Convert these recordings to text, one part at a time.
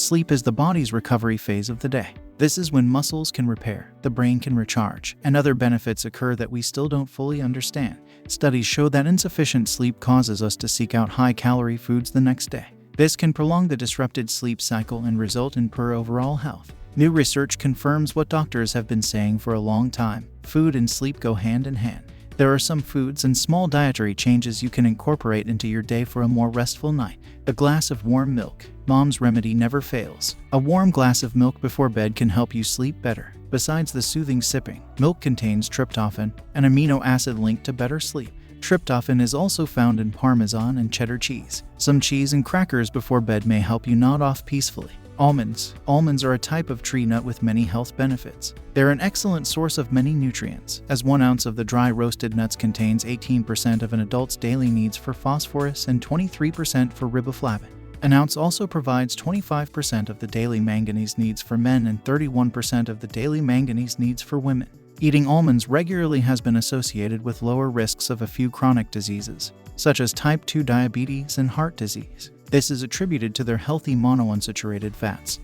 Sleep is the body's recovery phase of the day. This is when muscles can repair, the brain can recharge, and other benefits occur that we still don't fully understand. Studies show that insufficient sleep causes us to seek out high-calorie foods the next day. This can prolong the disrupted sleep cycle and result in poor overall health. New research confirms what doctors have been saying for a long time: food and sleep go hand in hand. There are some foods and small dietary changes you can incorporate into your day for a more restful night. A glass of warm milk. Mom's remedy never fails. A warm glass of milk before bed can help you sleep better. Besides the soothing sipping, milk contains tryptophan, an amino acid linked to better sleep. Tryptophan is also found in Parmesan and cheddar cheese. Some cheese and crackers before bed may help you nod off peacefully. Almonds. Almonds are a type of tree nut with many health benefits. They're an excellent source of many nutrients, as 1 ounce of the dry roasted nuts contains 18% of an adult's daily needs for phosphorus and 23% for riboflavin. An ounce also provides 25% of the daily manganese needs for men and 31% of the daily manganese needs for women. Eating almonds regularly has been associated with lower risks of a few chronic diseases, such as type 2 diabetes and heart disease. This is attributed to their healthy monounsaturated fats.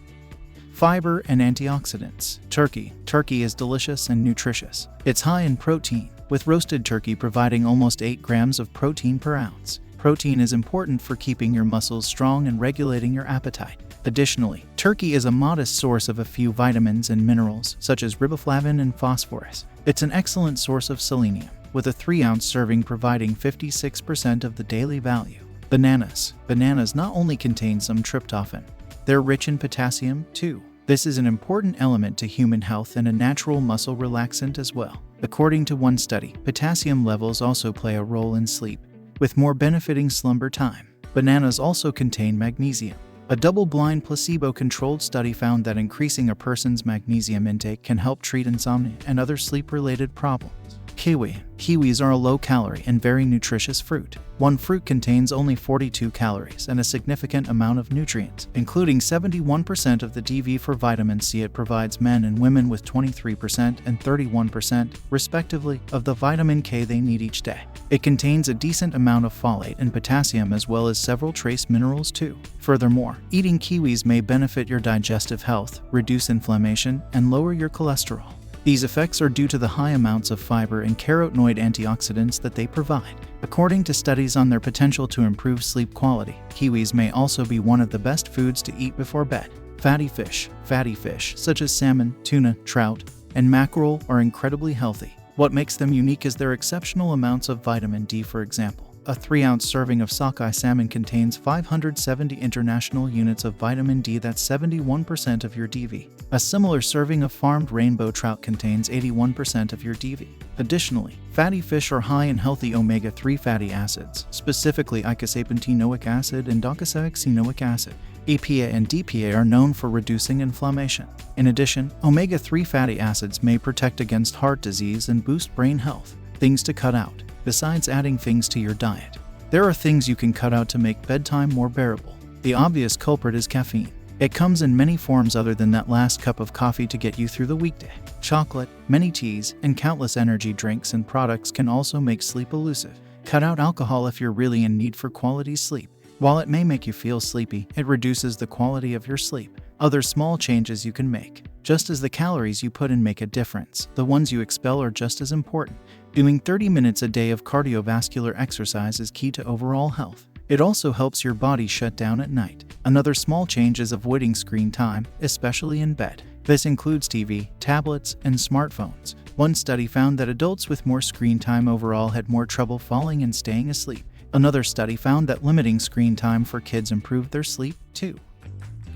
Fiber and antioxidants. Turkey. Turkey is delicious and nutritious. It's high in protein, with roasted turkey providing almost 8 grams of protein per ounce. Protein is important for keeping your muscles strong and regulating your appetite. Additionally, turkey is a modest source of a few vitamins and minerals, such as riboflavin and phosphorus. It's an excellent source of selenium, with a 3-ounce serving providing 56% of the daily value. Bananas. Bananas not only contain some tryptophan, they're rich in potassium, too. This is an important element to human health and a natural muscle relaxant as well. According to one study, potassium levels also play a role in sleep, with more benefiting slumber time. Bananas also contain magnesium. A double-blind placebo-controlled study found that increasing a person's magnesium intake can help treat insomnia and other sleep-related problems. Kiwi. Kiwis are a low-calorie and very nutritious fruit. One fruit contains only 42 calories and a significant amount of nutrients, including 71% of the DV for vitamin C. It provides men and women with 23% and 31%, respectively, of the vitamin K they need each day. It contains a decent amount of folate and potassium as well as several trace minerals too. Furthermore, eating kiwis may benefit your digestive health, reduce inflammation, and lower your cholesterol. These effects are due to the high amounts of fiber and carotenoid antioxidants that they provide. According to studies on their potential to improve sleep quality, kiwis may also be one of the best foods to eat before bed. Fatty fish. Fatty fish, such as salmon, tuna, trout, and mackerel, are incredibly healthy. What makes them unique is their exceptional amounts of vitamin D, for example. A 3-ounce serving of sockeye salmon contains 570 international units of vitamin D. That's 71% of your DV. A similar serving of farmed rainbow trout contains 81% of your DV. Additionally, fatty fish are high in healthy omega-3 fatty acids, specifically eicosapentaenoic acid and docosahexaenoic acid. EPA and DPA are known for reducing inflammation. In addition, omega-3 fatty acids may protect against heart disease and boost brain health. Things to cut out. Besides adding things to your diet, there are things you can cut out to make bedtime more bearable. The obvious culprit is caffeine. It comes in many forms other than that last cup of coffee to get you through the weekday. Chocolate, many teas, and countless energy drinks and products can also make sleep elusive. Cut out alcohol if you're really in need for quality sleep. While it may make you feel sleepy, it reduces the quality of your sleep. Other small changes you can make. Just as the calories you put in make a difference, the ones you expel are just as important. Doing 30 minutes a day of cardiovascular exercise is key to overall health. It also helps your body shut down at night. Another small change is avoiding screen time, especially in bed. This includes TV, tablets, and smartphones. One study found that adults with more screen time overall had more trouble falling and staying asleep. Another study found that limiting screen time for kids improved their sleep, too.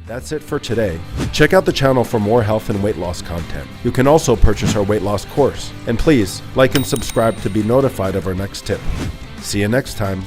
That's it for today. Check out the channel for more health and weight loss content. You can also purchase our weight loss course. And please, like and subscribe to be notified of our next tip. See you next time.